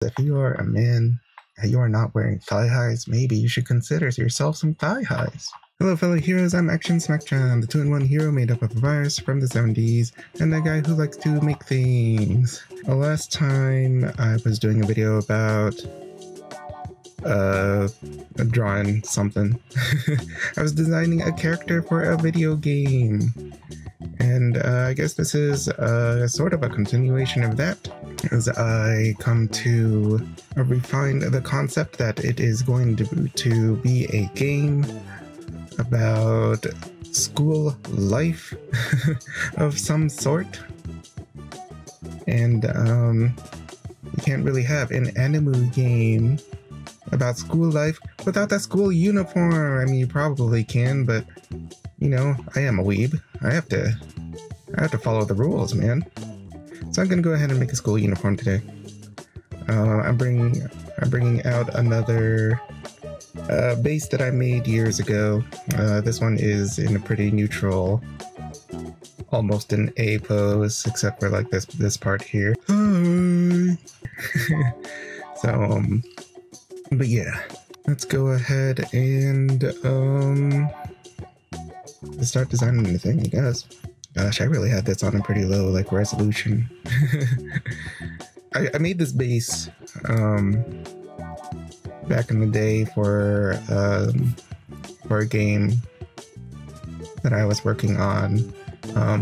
If you are a man and you are not wearing thigh highs, maybe you should consider yourself some thigh highs. Hello fellow heroes, I'm Action Smacchan, the 2-in-1 hero made up of a virus from the 70s and a guy who likes to make things. Last time I was doing a video about drawing something. I was designing a character for a video game. And I guess this is sort of a continuation of that, as I come to refine the concept that it is going to be a game about school life of some sort. And you can't really have an anime game about school life without that school uniform. I mean, you probably can, but you know, I am a weeb. I have to follow the rules, man. So I'm gonna go ahead and make a school uniform today. I'm bringing out another base that I made years ago. This one is in a pretty neutral, almost an A pose, except for like this part here. So, but yeah, let's go ahead and start designing the thing, I guess. Gosh, I really had this on a pretty low like resolution. I made this base back in the day for a game that I was working on.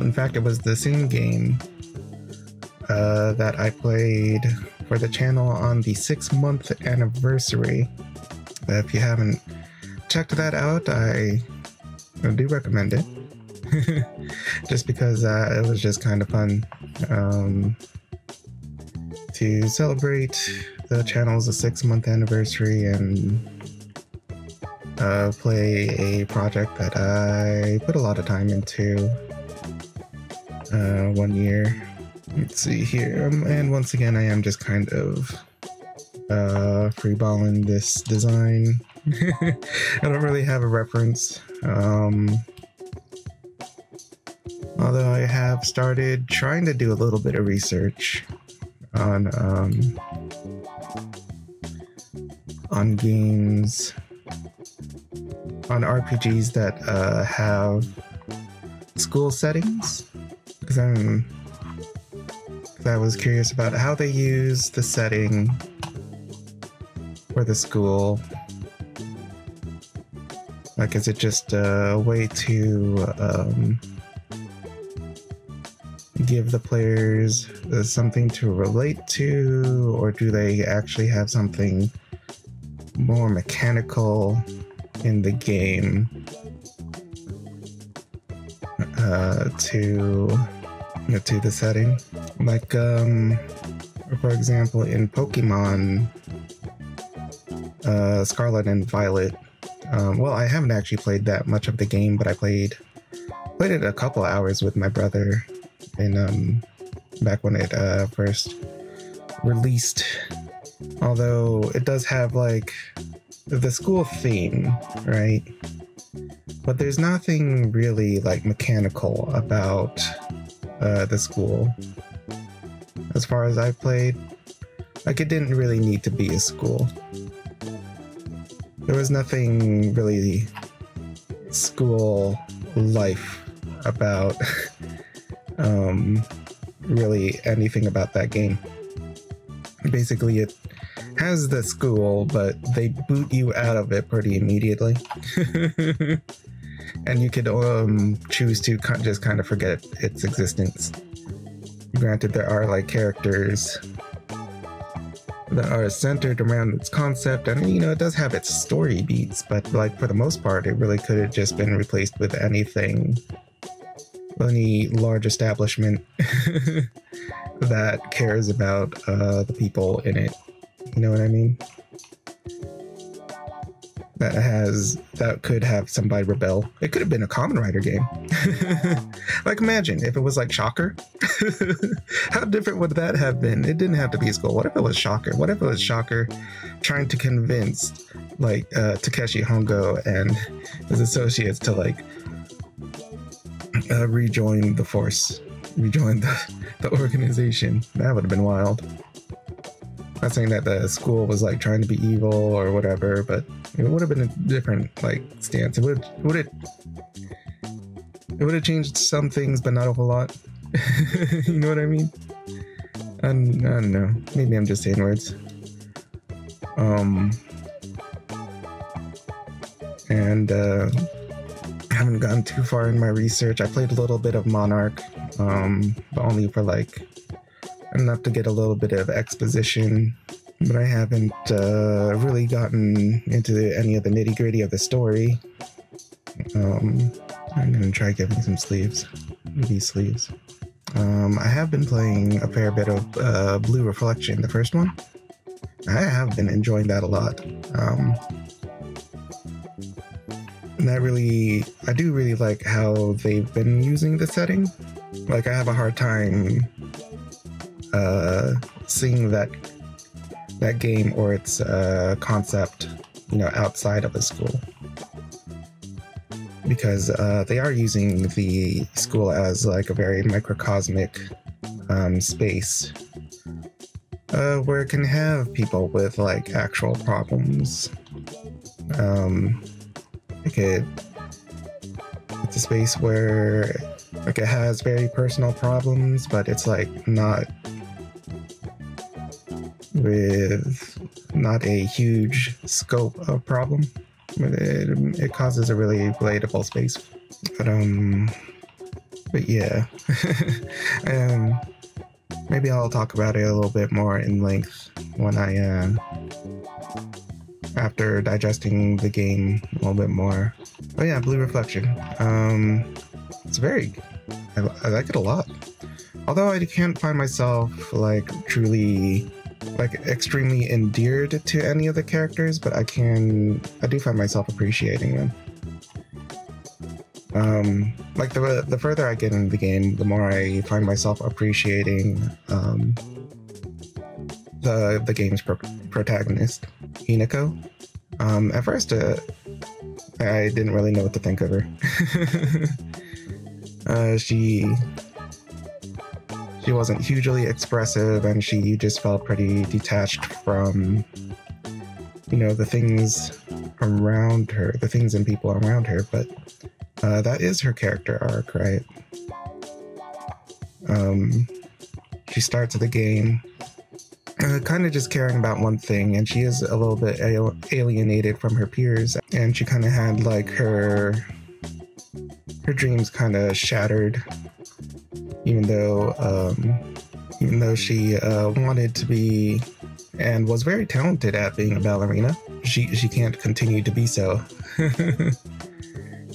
In fact, it was the same game that I played for the channel on the 6-month anniversary. If you haven't checked that out, I do recommend it. Just because it was just kind of fun to celebrate the channel's 6-month anniversary and play a project that I put a lot of time into 1 year. Let's see here, and once again I am just kind of freeballing this design. I don't really have a reference. Although I have started trying to do a little bit of research on games, on RPGs that have school settings, because I was curious about how they use the setting for the school. Like, is it just a way to give the players something to relate to, or do they actually have something more mechanical in the game to the setting? Like, for example, in Pokemon Scarlet and Violet, well, I haven't actually played that much of the game, but I played it a couple hours with my brother in back when it first released. Although it does have like the school theme, right? But there's nothing really like mechanical about the school. As far as I played, like, it didn't really need to be a school. There was nothing really school life about really anything about that game. Basically, it has the school, but they boot you out of it pretty immediately. And you could choose to just kind of forget its existence. Granted, there are like characters that are centered around its concept, and you know, it does have its story beats, but like for the most part, it really could have just been replaced with anything, any large establishment that cares about the people in it. You know what I mean? That could have somebody rebel. It could have been a Kamen Rider game. Like, imagine if it was like Shocker. How different would that have been? It didn't have to be a school. What if it was Shocker? What if it was Shocker trying to convince like Takeshi Hongo and his associates to like rejoin the force, rejoin the organization? That would have been wild. Not saying that the school was like trying to be evil or whatever, but it would have been a different like stance. It would have changed some things, but not a whole lot. You know what I mean? I don't know. Maybe I'm just saying words. And I haven't gotten too far in my research. I played a little bit of Monarch, but only for like enough to get a little bit of exposition. But I haven't really gotten into any of the nitty-gritty of the story. I'm gonna try giving some sleeves. Maybe sleeves. I have been playing a fair bit of Blue Reflection, the first one. I have been enjoying that a lot. And I do really like how they've been using the setting. Like, I have a hard time seeing that game or its concept, you know, outside of a school. Because they are using the school as like a very microcosmic space where it can have people with like actual problems. It's a space where like it has very personal problems, but it's like not a huge scope of problem. It causes a really relatable space. But yeah. Maybe I'll talk about it a little bit more in length when I after digesting the game a little bit more. But yeah, Blue Reflection. It's I like it a lot. Although I can't find myself like truly like extremely endeared to any of the characters, but I do find myself appreciating them. Like the further I get into the game, the more I find myself appreciating the game's protagonist, Hinako. At first, I didn't really know what to think of her. She wasn't hugely expressive, and she just felt pretty detached from, you know, the things around her, the things and people around her, but that is her character arc, right? She starts the game kind of just caring about one thing, and she is a little bit alienated from her peers, and she kind of had like her dreams kind of shattered, even though she wanted to be and was very talented at being a ballerina. She can't continue to be so.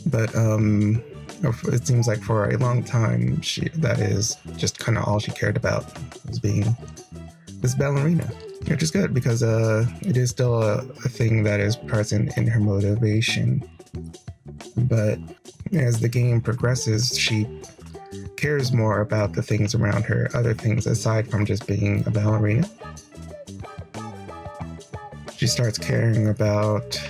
But it seems like for a long time that is just kind of all she cared about, was being this ballerina, which is good because it is still a thing that is present in her motivation. But as the game progresses, she cares more about the things around her, other things aside from just being a ballerina. She starts caring about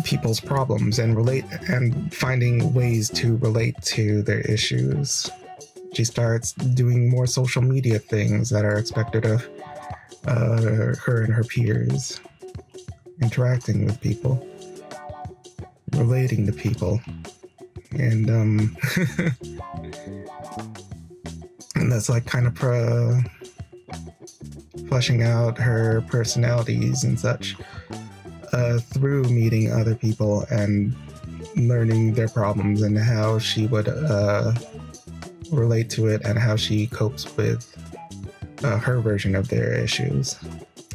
people's problems and finding ways to relate to their issues. She starts doing more social media things that are expected of her and her peers, interacting with people, relating to people, and and that's like kind of fleshing out her personalities and such through meeting other people and learning their problems and how she would relate to it and how she copes with her version of their issues.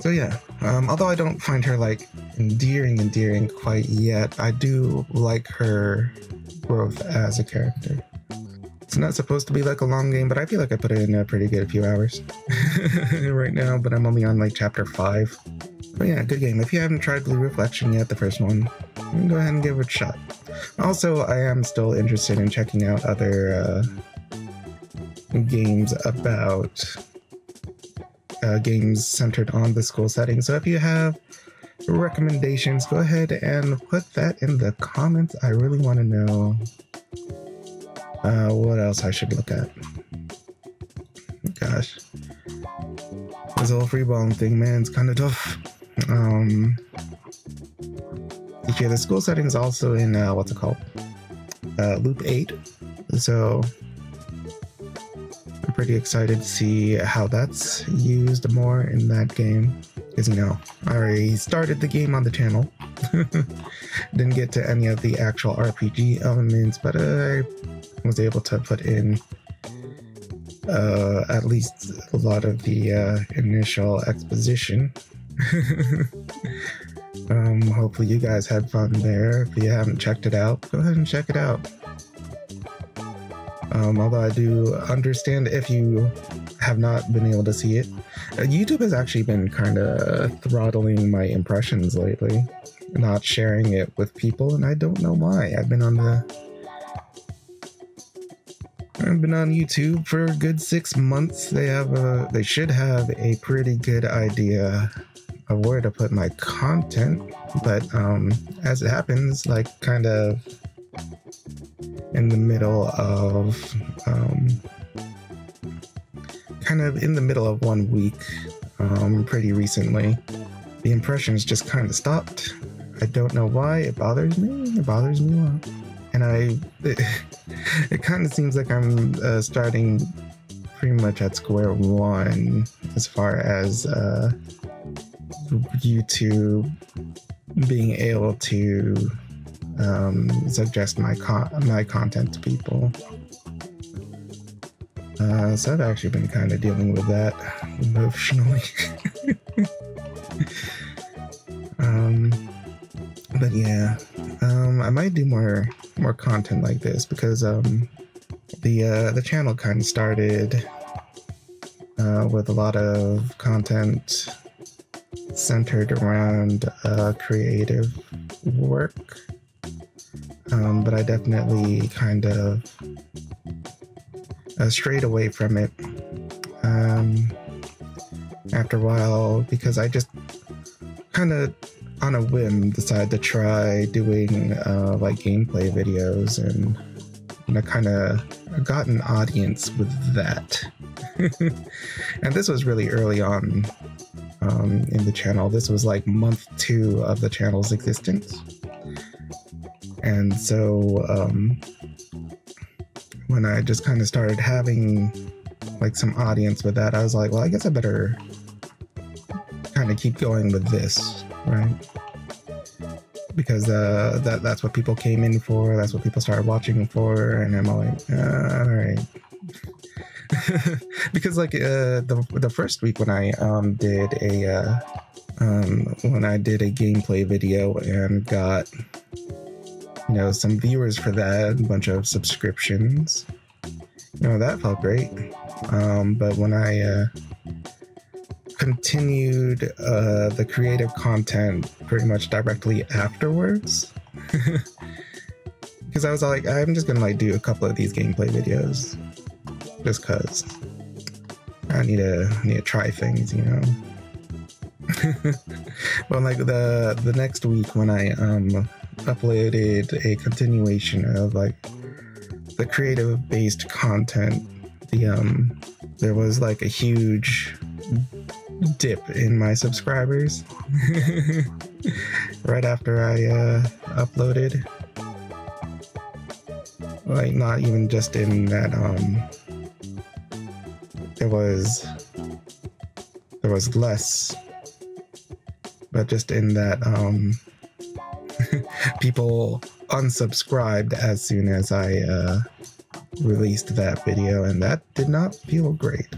So yeah, although I don't find her like endearing quite yet, I do like her growth as a character. It's not supposed to be like a long game, but I feel like I put in a pretty good few hours right now, but I'm only on like chapter 5. But yeah, good game. If you haven't tried Blue Reflection yet, the first one, go ahead and give it a shot. Also, I am still interested in checking out other games about games centered on the school setting. So if you have recommendations, go ahead and put that in the comments. I really want to know what else I should look at. Gosh. This whole freeballing thing, man, it's kind of tough. Yeah, the school setting is also in what's it called? Loop 8. So I'm pretty excited to see how that's used more in that game. Because, you know, I already started the game on the channel. Didn't get to any of the actual RPG elements, but I was able to put in at least a lot of the initial exposition. Hopefully you guys had fun there. If you haven't checked it out, go ahead and check it out. Although I do understand if you have not been able to see it. YouTube has actually been kind of throttling my impressions lately, not sharing it with people, and I don't know why. I've been on YouTube for a good 6 months. They should have a pretty good idea of where to put my content, but as it happens, like kind of in the middle of 1 week, pretty recently, the impressions just kind of stopped. I don't know why. It bothers me. It bothers me a lot. And it kind of seems like I'm starting pretty much at square one as far as YouTube being able to suggest my content to people. So I've actually been kind of dealing with that emotionally. But yeah, I might do more content like this because the channel kind of started with a lot of content centered around creative work, but I definitely kind of strayed away from it after a while because I just kind of on a whim decided to try doing like gameplay videos, and I kind of got an audience with that. And this was really early on in the channel. This was like month 2 of the channel's existence. And so when I just kind of started having like some audience with that, I was like, well, I guess I better kind of keep going with this, right? Because that's what people came in for, that's what people started watching for, and I'm like, all right. Because like the first week when I did a gameplay video and got, you know, some viewers for that, a bunch of subscriptions, you know, that felt great. But when I continued the creative content pretty much directly afterwards, because I was like, I'm just gonna like do a couple of these gameplay videos just cause I need to try things, you know. Well, like the next week when I uploaded a continuation of like the creative based content, there was like a huge dip in my subscribers right after I uploaded. Like not even just in that there was less, but just in that people unsubscribed as soon as I released that video, and that did not feel great.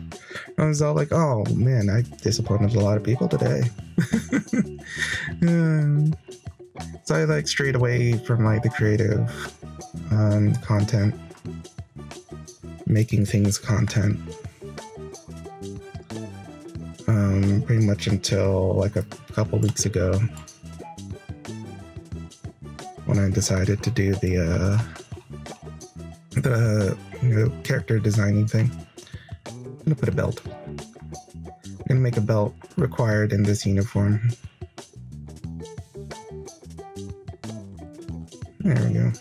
I was all like, oh man, I disappointed a lot of people today. So I like strayed away from like the creative content, making things content, pretty much until like a couple weeks ago when I decided to do the you know, character designing thing. I'm gonna put a belt. I'm gonna make a belt required in this uniform. There we go.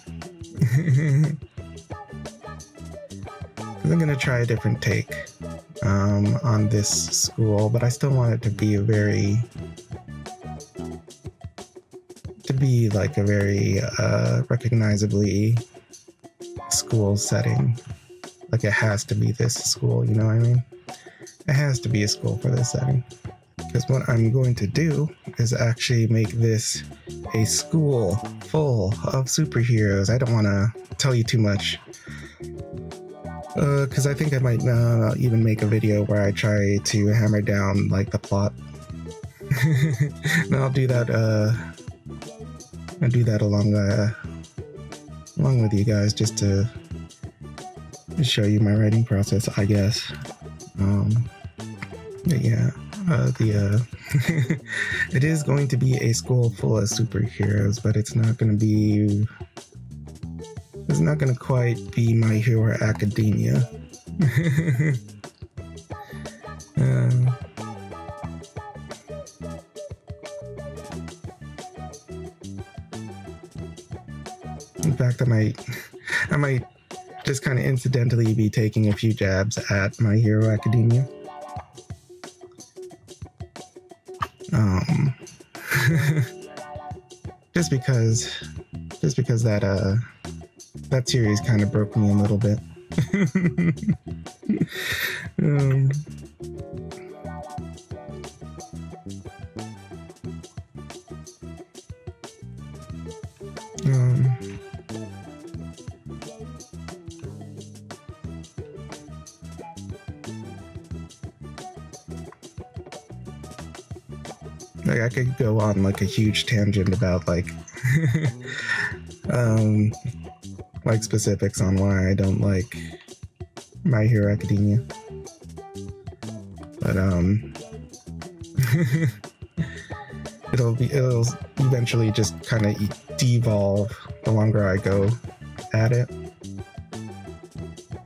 I'm gonna try a different take on this school, but I still want it to be like a very recognizably school setting. Like it has to be this school, you know what I mean? It has to be a school for this setting. Because what I'm going to do is actually make this a school full of superheroes. I don't want to tell you too much. Because I think I might even make a video where I try to hammer down like the plot. And I'll do that along with you guys, just to show you my writing process, I guess. But yeah, it is going to be a school full of superheroes, but it's not going to quite be My Hero Academia. In fact, I might just kind of incidentally be taking a few jabs at My Hero Academia. just because that series kind of broke me a little bit. Like I could go on like a huge tangent about like like specifics on why I don't like My Hero Academia, but it'll eventually just kind of devolve the longer I go at it.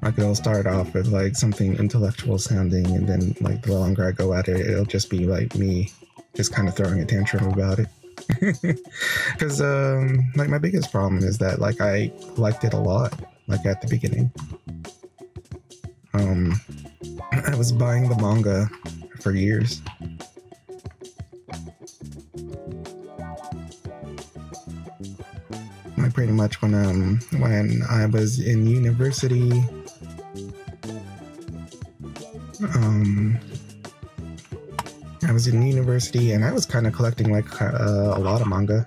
Like it'll start off with like something intellectual sounding, and then like the longer I go at it, it'll just be like me just kind of throwing a tantrum about it. Because like my biggest problem is that like I liked it a lot, like at the beginning. I was buying the manga for years. Like pretty much when I was in university, and I was kind of collecting like a lot of manga.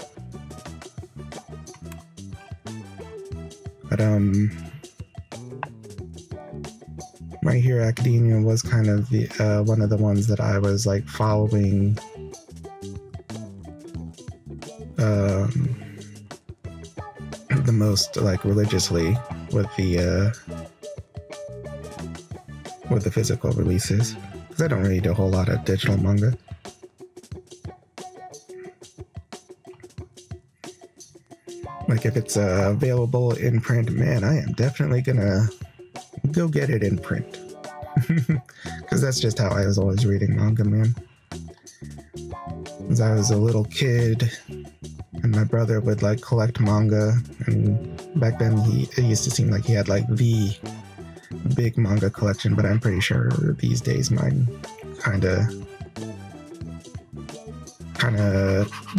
But My Hero Academia was kind of the one of the ones that I was like following the most like religiously with the physical releases, because I don't really do a whole lot of digital manga. Like if it's available in print, man, I am definitely gonna go get it in print. Because that's just how I was always reading manga, man. As I was a little kid, and my brother would like collect manga, and back then it used to seem like he had like the big manga collection, but I'm pretty sure these days mine kind of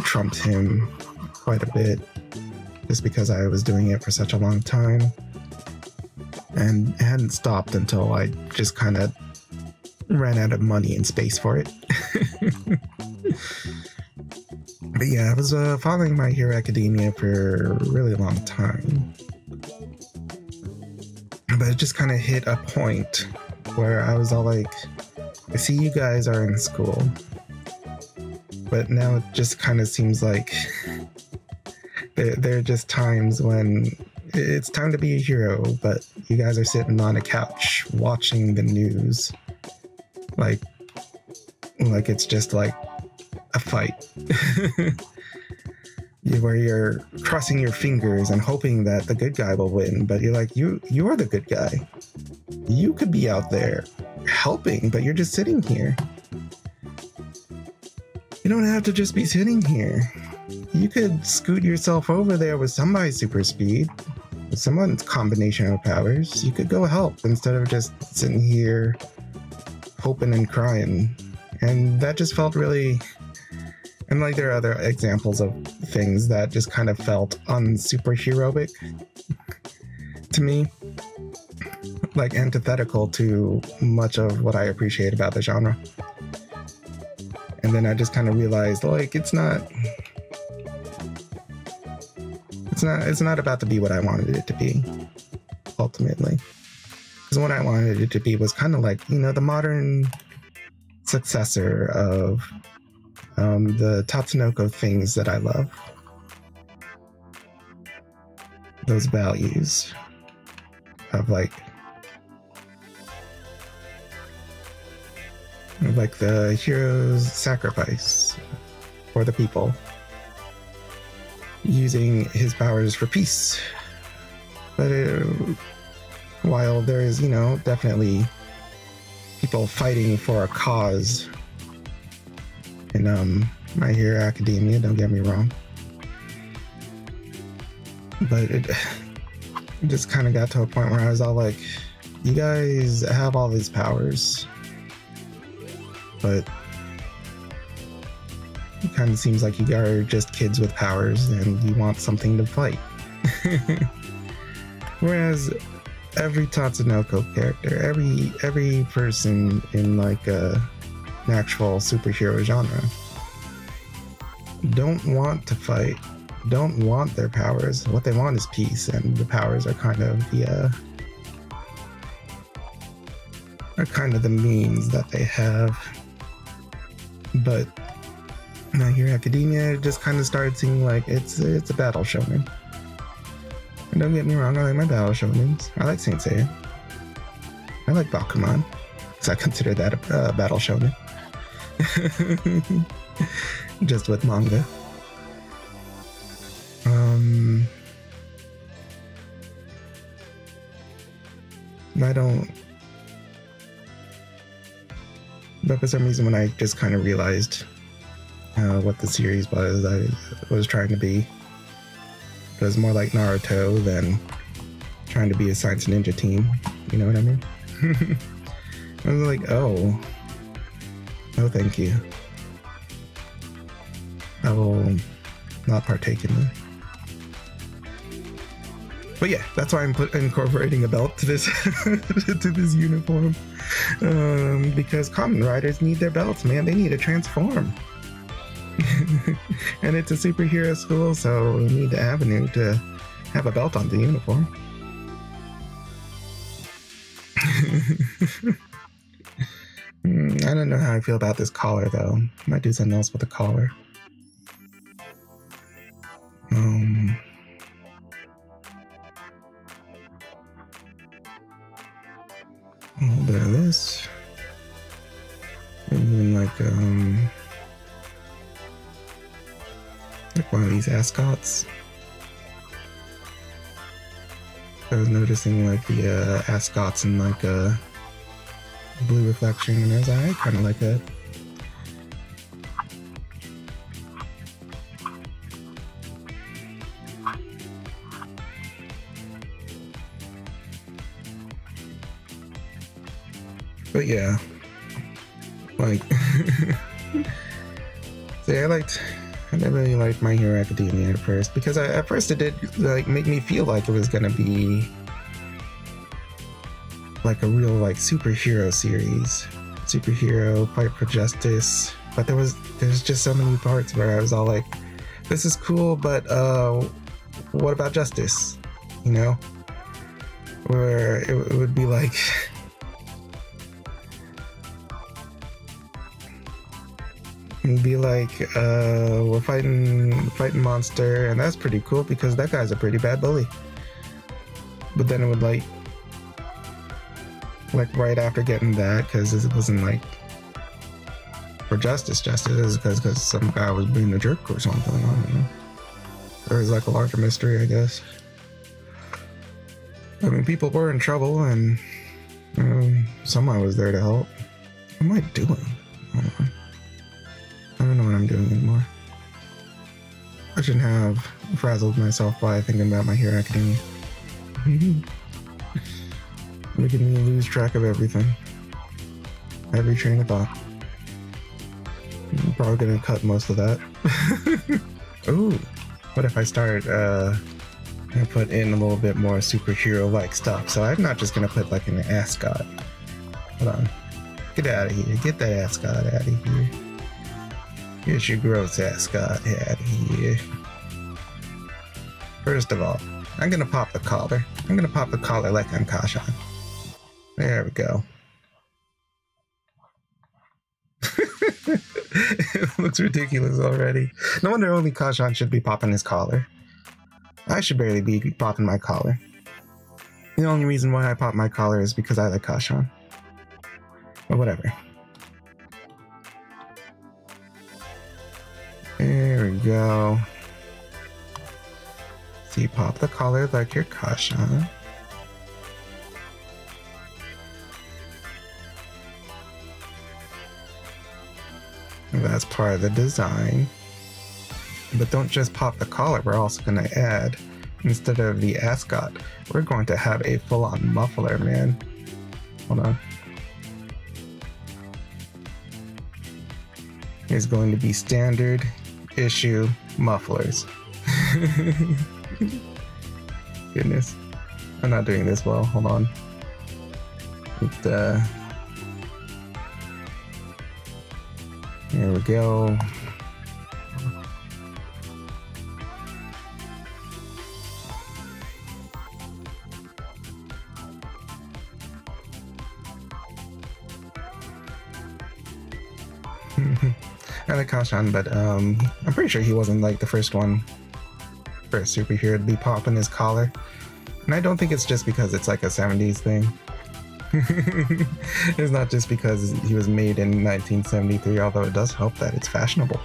trumped him quite a bit, just because I was doing it for such a long time and hadn't stopped until I just kind of ran out of money and space for it. But yeah, I was following My Hero Academia for a really long time. But it just kind of hit a point where I was all like, I see you guys are in school, but now it just kind of seems like there are just times when it's time to be a hero, but you guys are sitting on a couch watching the news. Like it's just like a fight. Where you're crossing your fingers and hoping that the good guy will win, but you're like, you are the good guy. You could be out there helping, but you're just sitting here. You don't have to just be sitting here. You could scoot yourself over there with somebody's super speed, with someone's combination of powers. You could go help instead of just sitting here hoping and crying, and that just felt really. And like there are other examples of things that just kind of felt unsuperheroic to me, like antithetical to much of what I appreciate about the genre. And then I just kind of realized, like, it's not about to be what I wanted it to be, ultimately. Because what I wanted it to be was kind of like, you know, the modern successor of the Tatsunoko things that I love. Those values of like the hero's sacrifice for the people, using his powers for peace. But while there is, you know, definitely people fighting for a cause in My Hero Academia, don't get me wrong, but it just kind of got to a point where I was all like, you guys have all these powers, but it kind of seems like you are just kids with powers and you want something to fight. Whereas every Tatsunoko character, every person in like an actual superhero genre don't want to fight, don't want their powers. What they want is peace, and the powers are kind of the means that they have. But My Hero Academia just kind of started seeming like it's a battle shonen. And don't get me wrong, I like my battle shonens. I like Saint Seiya. I like Bakuman, because I consider that a battle shonen. Just with manga. But for some reason, when I just kind of realized what the series was, I was trying to be. It was more like Naruto than trying to be a Science Ninja team. You know what I mean? I was like, oh, thank you. I will not partake in that. But yeah, that's why I'm incorporating a belt to this to this uniform, because Kamen Riders need their belts, man. They need to transform. And it's a superhero school, so we need the avenue to have a belt on the uniform. I don't know how I feel about this collar, though. Might do something else with the collar. A little bit of this. And even like one of these ascots. I was noticing like the ascots in like a blue reflection, and I was like, I kind of like that. But yeah, like, see, I didn't really like My Hero Academia at first, because at first it did like make me feel like it was gonna be like a real like superhero series, superhero fight for justice. But there's just so many parts where I was all like, this is cool, but what about justice? You know, where it would be like. And be like, we're fighting monster, and that's pretty cool because that guy's a pretty bad bully. But then it would like right after getting that, because it wasn't like for justice, because some guy was being a jerk or something. I don't know. There was like a larger mystery, I guess. I mean, people were in trouble, and someone was there to help. What am I doing? I don't know what I'm doing anymore. I shouldn't have frazzled myself by thinking about My Hero Academia. Making me lose track of everything. every train of thought. I'm probably gonna cut most of that. Ooh, what if I start and put in a little bit more superhero-like stuff? So I'm not just gonna put like an ascot. Hold on. Get out of here. Get that ascot out of here. Get your gross ascot out of here. First of all, I'm gonna pop the collar. I'm gonna pop the collar like I'm Smacchan. There we go. It looks ridiculous already. No wonder only Smacchan should be popping his collar. I should barely be popping my collar. The only reason why I pop my collar is because I like Smacchan. But whatever. There we go. So you pop the collar like your Smacchan. That's part of the design. But don't just pop the collar, we're also going to add, instead of the ascot, we're going to have a full-on muffler, man. Hold on. There's going to be standard issue mufflers. Goodness. I'm not doing this well, hold on. There we go. I like Smacchan, but I'm pretty sure he wasn't like the first superhero to be popping his collar. And I don't think it's just because it's like a 70s thing. It's not just because he was made in 1973, although it does help that it's fashionable.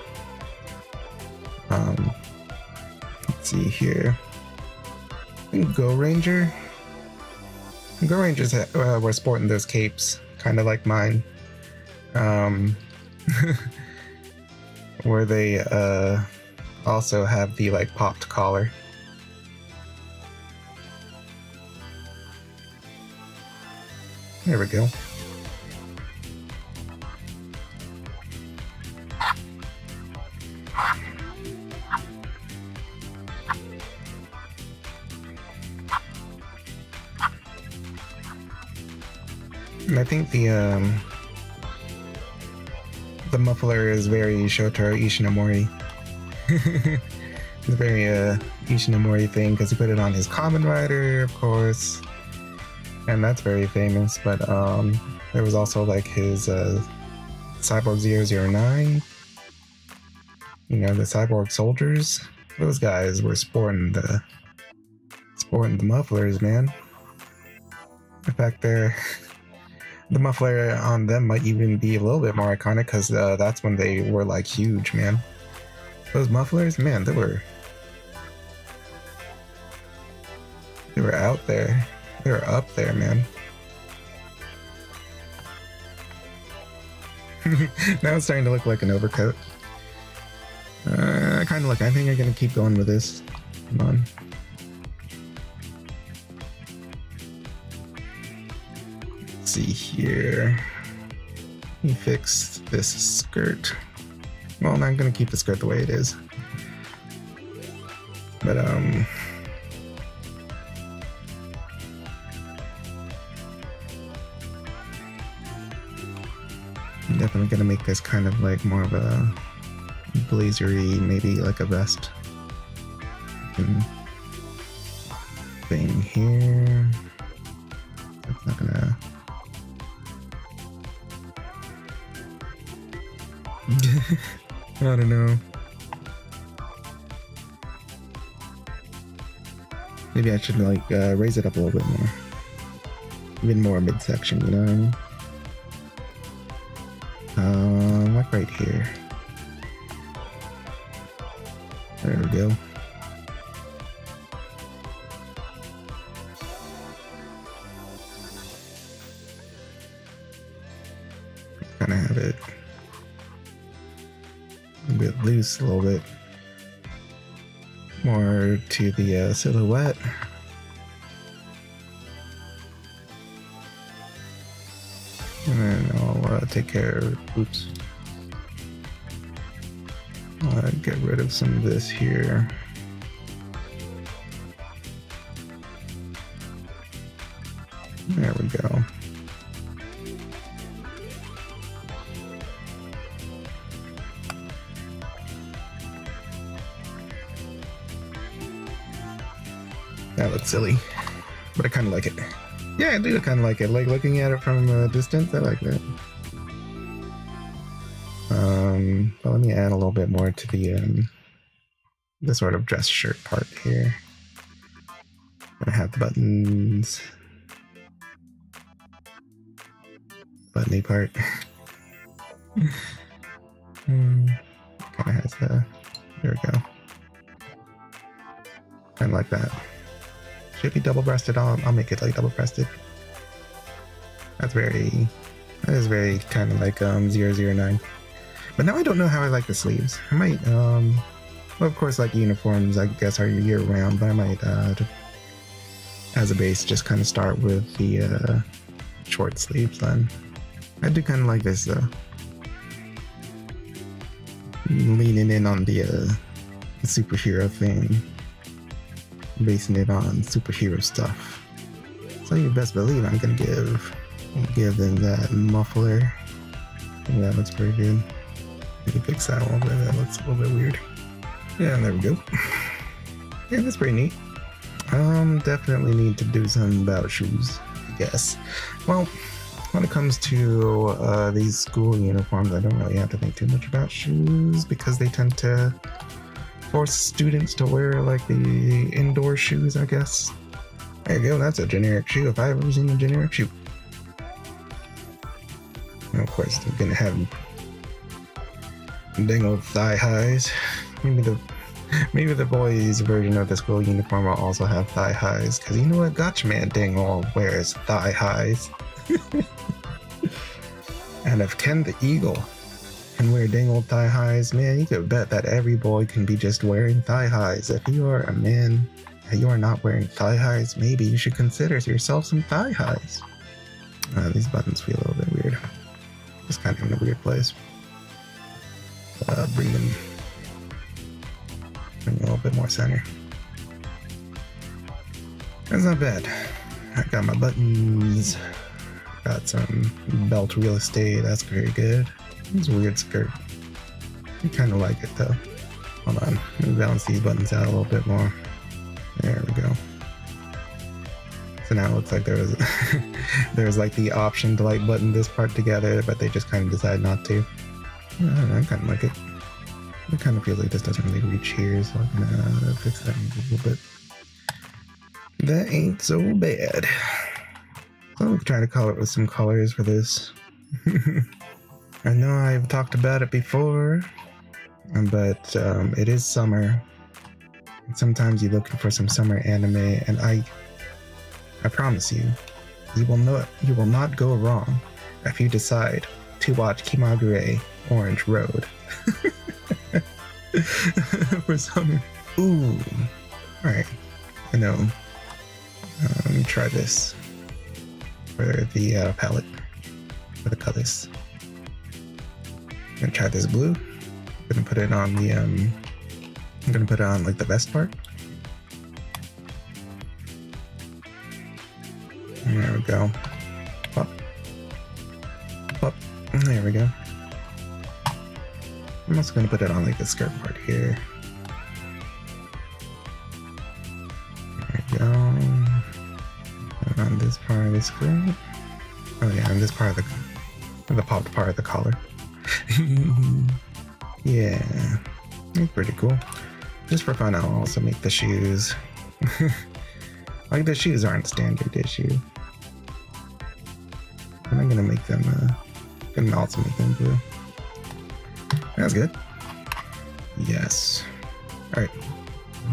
Let's see here. I think Go Rangers were sporting those capes, kind of like mine. Where they also have the like popped collar. There we go. And I think the muffler is very Shotaro Ishinomori. It's a very Ishinomori thing because he put it on his Kamen Rider, of course, and that's very famous. But there was also like his Cyborg 009. You know, the Cyborg soldiers. Those guys were sporting the mufflers, man. In fact, the muffler on them might even be a little bit more iconic because that's when they were like huge, man. Those mufflers, man, they were out there. They were up there, man. Now it's starting to look like an overcoat. I think I'm gonna keep going with this. Come on. Let's see here. Let me fix this skirt. Well, I'm gonna keep the skirt the way it is. But I'm definitely gonna make this kind of like more of a blazery, maybe like a vest thing here. That's not gonna. I don't know. Maybe I should like raise it up a little bit more. Even more midsection, you know what I mean? Like right here. There we go. Kind of have it a bit loose, a little bit more to the silhouette. And then I'll take care of, oops. Get rid of some of this here. There we go. That looks silly, but I kind of like it. Yeah, I do kind of like it. Like looking at it from a distance, I like that. But let me add a little bit more to the sort of dress shirt part here. Gonna have the buttons, buttony part. Kind of has the. There we go. Kind of like that. Should be double-breasted. I'll make it like double-breasted. That is very kind of like 009. But now I don't know how I like the sleeves. I might well, of course, like uniforms I guess are year-round, but I might as a base just kind of start with the short sleeves then. I do kind of like this though. Leaning in on the superhero thing. Basing it on superhero stuff. So you best believe I'm gonna give them that muffler. I think that looks pretty good. Let me fix that a little bit. That looks a little bit weird. Yeah, there we go. Yeah, that's pretty neat. Definitely need to do something about shoes, I guess. Well, when it comes to these school uniforms, I don't really have to think too much about shoes because they tend to force students to wear like the indoor shoes, I guess. There you go, that's a generic shoe if I've ever seen a generic shoe. And of course, they're gonna have dang old thigh highs. Maybe the boys' version of the school uniform will also have thigh highs, because you know what, Gotcha Man dang old wears thigh highs. And if Ken the Eagle can wear dang old thigh highs, man, you could bet that every boy can be just wearing thigh highs. If you are a man and you are not wearing thigh highs, maybe you should consider yourself some thigh highs. These buttons feel a little bit weird. Just kind of in a weird place. Bring a little bit more center. That's not bad. I got my buttons. Got some belt real estate. That's very good. It's a weird skirt. I kind of like it though. Hold on. Let me balance these buttons out a little bit more. There we go. So now it looks like there was like the option to like button this part together, but they just kind of decided not to. I don't know, I kind of like it. It kind of feels like this doesn't really reach here, so I'm gonna fix that a little bit. That ain't so bad. So I'm trying to color it with some colors for this. I know I've talked about it before, but it is summer. And sometimes you're looking for some summer anime, and I promise you, you will not go wrong if you decide to watch Kimagure Orange Road. For summer. Ooh. Alright. I know. Let me try this for the palette, for the colors. I'm gonna try this blue. I'm gonna put it on the I'm gonna put it on like the vest part. There we go. Pop. Pop. There we go. I'm also gonna put it on like the skirt part here. There we go. Put it on this part of the skirt. Oh yeah, and this part of the popped part of the collar. Yeah, it's pretty cool. Just for fun, I'll also make the shoes. Like the shoes aren't standard issue. And I'm gonna make them. Gonna also make them blue. That's good. Yes. All right.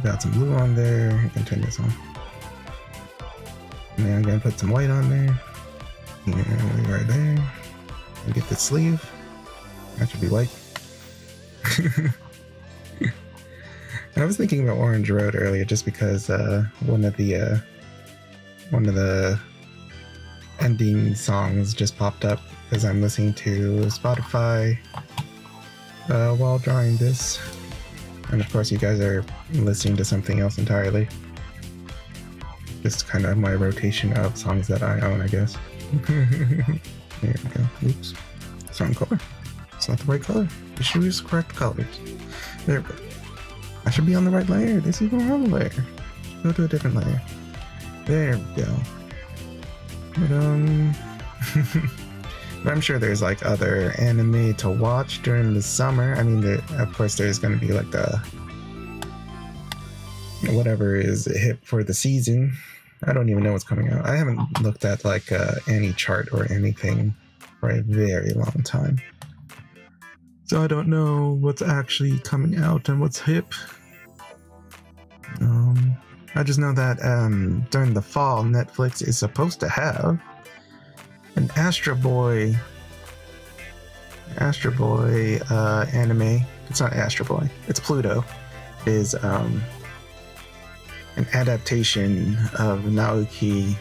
Got some blue on there. I can turn this on. And then I'm gonna put some white on there. Yeah, right there. And get the sleeve. That should be white. I was thinking about Orange Road earlier just because one of the ending songs just popped up because I'm listening to Spotify while drawing this. And of course you guys are listening to something else entirely. Just kind of my rotation of songs that I own, I guess. There we go. Oops. It's wrong color. It's not the right color. You should use correct colors. There we go. I should be on the right layer. This is the wrong layer. Go to a different layer. There we go. But but I'm sure there's like other anime to watch during the summer. I mean, of course there's going to be like the whatever is hip for the season. I don't even know what's coming out. I haven't looked at like any chart or anything for a very long time. So I don't know what's actually coming out and what's hip. I just know that during the fall, Netflix is supposed to have an Astro Boy anime. It's not Astro Boy. It's Pluto. It is an adaptation of Naoki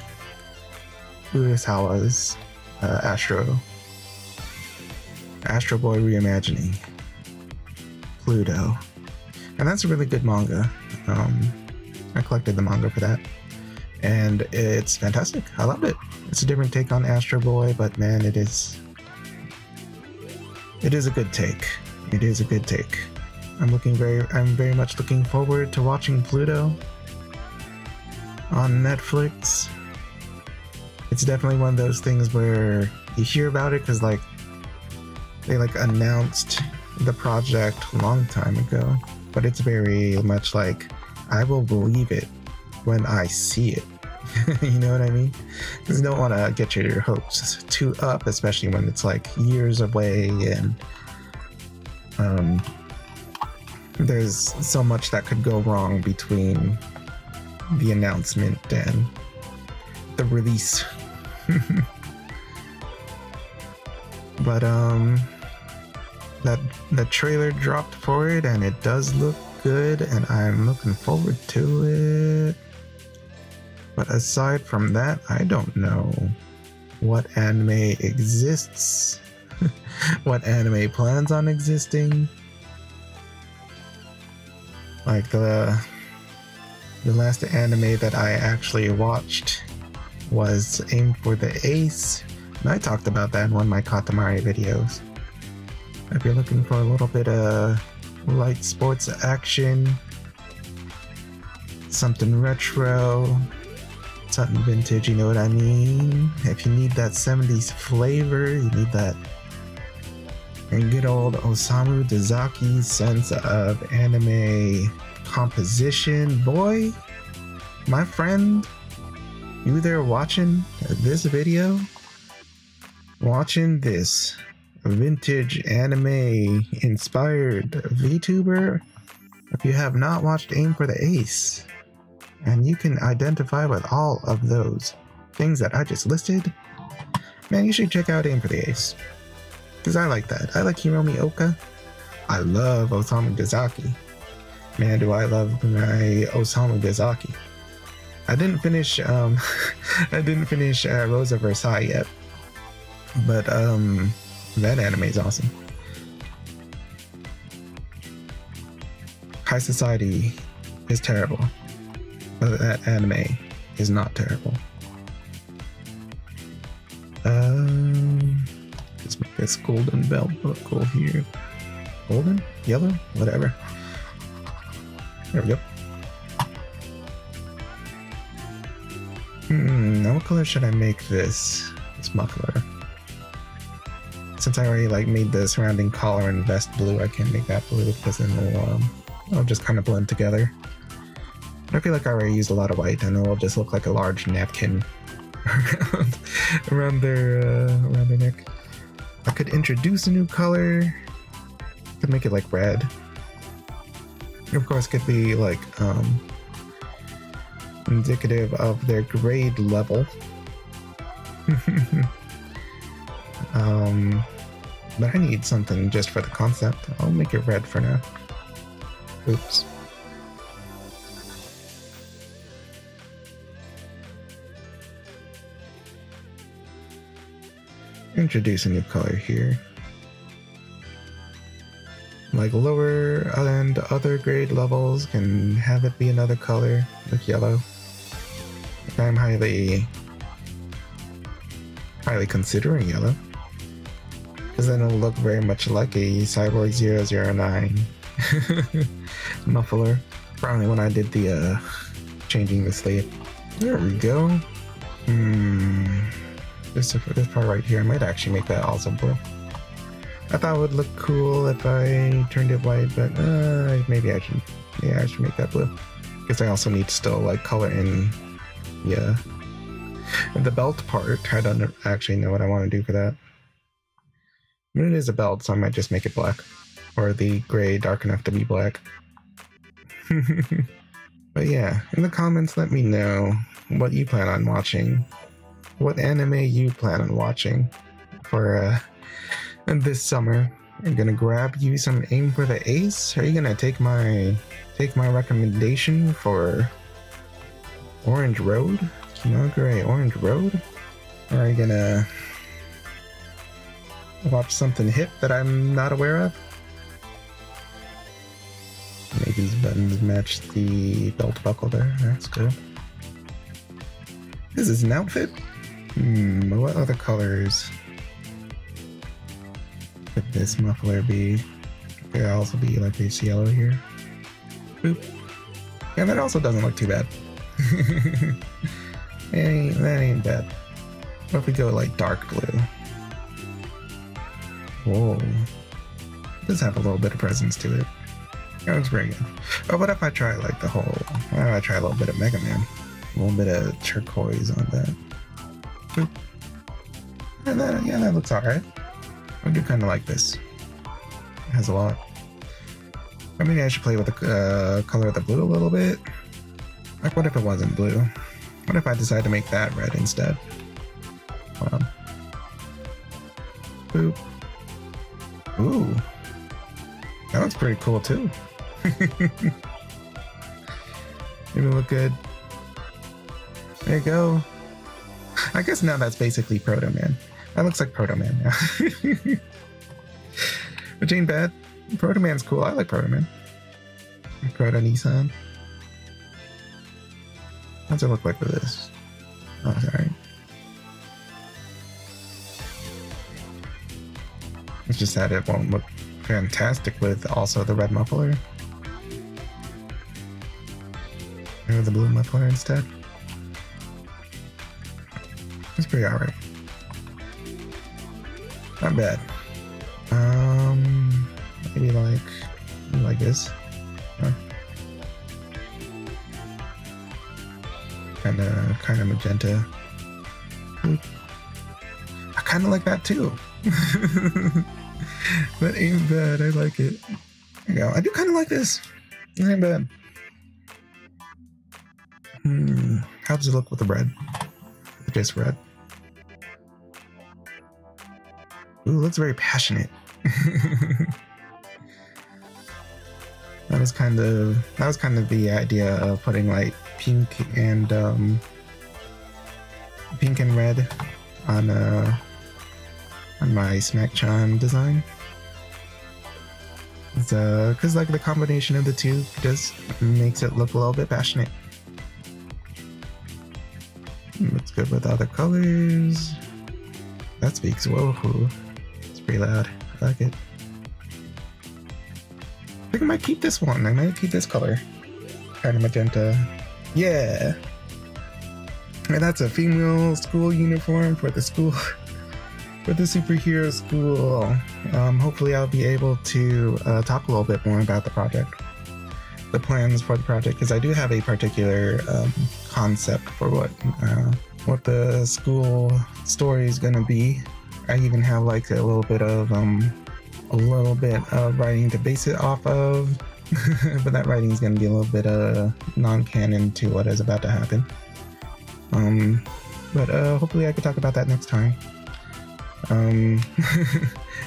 Urasawa's Astro Boy reimagining Pluto, and that's a really good manga. I collected the manga for that, and it's fantastic. I loved it. It's a different take on Astro Boy, but man, it is a good take. It is a good take. I'm very much looking forward to watching Pluto on Netflix. It's definitely one of those things where you hear about it because like they like announced the project a long time ago, but it's very much like I will believe it when I see it. You know what I mean? Because you don't want to get your hopes too up, especially when it's like years away and there's so much that could go wrong between the announcement and the release. But the trailer dropped for it and it does look good and I'm looking forward to it. But aside from that, I don't know what anime exists, what anime plans on existing. Like the last anime that I actually watched was Aim for the Ace, and I talked about that in one of my Katamari videos. If you're looking for a little bit of light sports action, something retro, something vintage, you know what I mean? If you need that 70s flavor, you need that good old Osamu Dezaki sense of anime composition. Boy, my friend, you there watching this video, watching this vintage anime inspired VTuber, if you have not watched Aim for the Ace, and you can identify with all of those things that I just listed, man, you should check out Aim for the Ace. Because I like that. I like Hiromi Oka. I love Osamu Dezaki. Man, do I love my Osamu Dezaki. I didn't finish Rosa Versailles yet. But that anime is awesome. High Society is terrible. But that anime is not terrible. Let's make this golden belt look cool here. Golden? Yellow? Whatever. There we go. Now what color should I make this muffler? Since I already like made the surrounding collar and vest blue, I can't make that blue because then it'll just kind of blend together. I feel like I already used a lot of white and it'll just look like a large napkin around their neck. I could introduce a new color. I could make it like red. Of course, it could be like indicative of their grade level. But I need something just for the concept. I'll make it red for now. Oops. introduce a new color here. Like lower and other grade levels can have it be another color, like yellow. I'm highly considering yellow, because then it'll look very much like a Cyborg 009 muffler. Probably when I did the changing the state. There we go. This part right here, I might actually make that also blue. I thought it would look cool if I turned it white, but maybe I should make that blue. Because I also need to still like color in, yeah. And the belt part, I don't actually know what I want to do for that. But it is a belt, so I might just make it black. Or the gray dark enough to be black. But yeah, in the comments let me know what you plan on watching. What anime you plan on watching for this summer. Are you gonna grab you some Aim for the Ace? Are you gonna take my recommendation for Orange Road? No gray, Orange Road? Or are you gonna watch something hip that I'm not aware of? Make these buttons match the belt buckle there. That's good. This is an outfit? What other colors could this muffler be? Could also be like this yellow here. Boop. Yeah, that also doesn't look too bad. That ain't bad. What if we go like dark blue? Whoa. It does have a little bit of presence to it. That looks very good. Oh, what if I try like the whole... Why don't I try a little bit of Mega Man? A little bit of turquoise on that. Boop. Yeah, that looks alright. I do kind of like this. It has a lot. I mean, I should play with the color of the blue a little bit. Like, what if it wasn't blue? What if I decide to make that red instead? Hold on. Boop. Ooh. That looks pretty cool too. Maybe look good. There you go. I guess now that's basically Proto Man. That looks like Proto Man now. Which ain't bad. Proto Man's cool. I like Proto Man. Proto Nissan. What's it look like with this? Oh, sorry. It's just that it won't look fantastic with also the red muffler. Or the blue muffler instead. It's pretty alright. Not bad. Maybe like this. Kind of magenta. I kind of like that too. That ain't bad. I like it. There you go. I do kind of like this. It ain't bad. How does it look with the red? Just red. Ooh, looks very passionate. That was kind of the idea of putting like pink and red on my Smacchan design. Because like the combination of the two just makes it look a little bit passionate. Looks good with other colors. That speaks. Whoa, it's pretty loud. I like it. I think I might keep this one. I might keep this color. Kind of magenta. Yeah. And that's a female school uniform for the school. For the superhero school. Hopefully I'll be able to talk a little bit more about the project. The plans for the project, because I do have a particular concept for what the school story is going to be. I even have like a little bit of writing to base it off of, but that writing is going to be a little bit non-canon to what is about to happen. But hopefully I could talk about that next time. I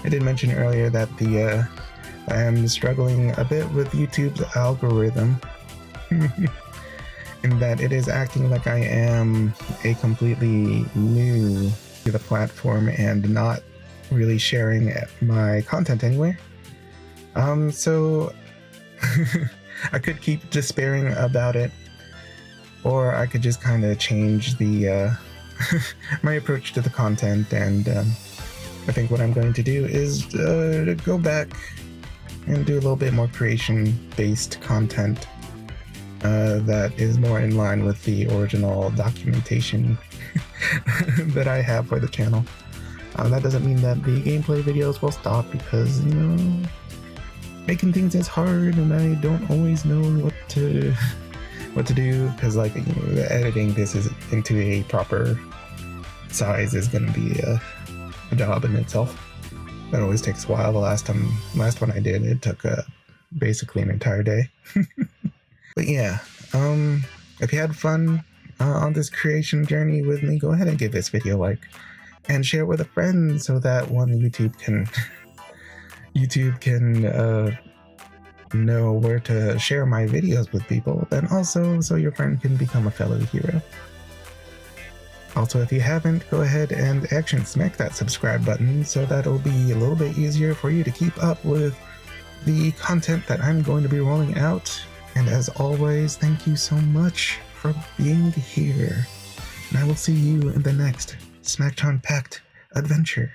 did mention earlier that I am struggling a bit with YouTube's algorithm, in that it is acting like I am a completely new to the platform and not really sharing my content anywhere. So I could keep despairing about it, or I could just kind of change the my approach to the content, and I think what I'm going to do is go back and do a little bit more creation-based content that is more in line with the original documentation that I have for the channel. That doesn't mean that the gameplay videos will stop, because, you know, making things is hard and I don't always know what to do, because, like, you know, editing this into a proper size is going to be a job in itself. That always takes a while. The last one I did, it took basically an entire day. But yeah, if you had fun on this creation journey with me, go ahead and give this video a like and share it with a friend, so that one, YouTube can know where to share my videos with people, and also so your friend can become a fellow hero. Also, if you haven't, go ahead and action smack that subscribe button, so that'll be a little bit easier for you to keep up with the content that I'm going to be rolling out. And as always, thank you so much for being here, and I will see you in the next Smacchan packed adventure.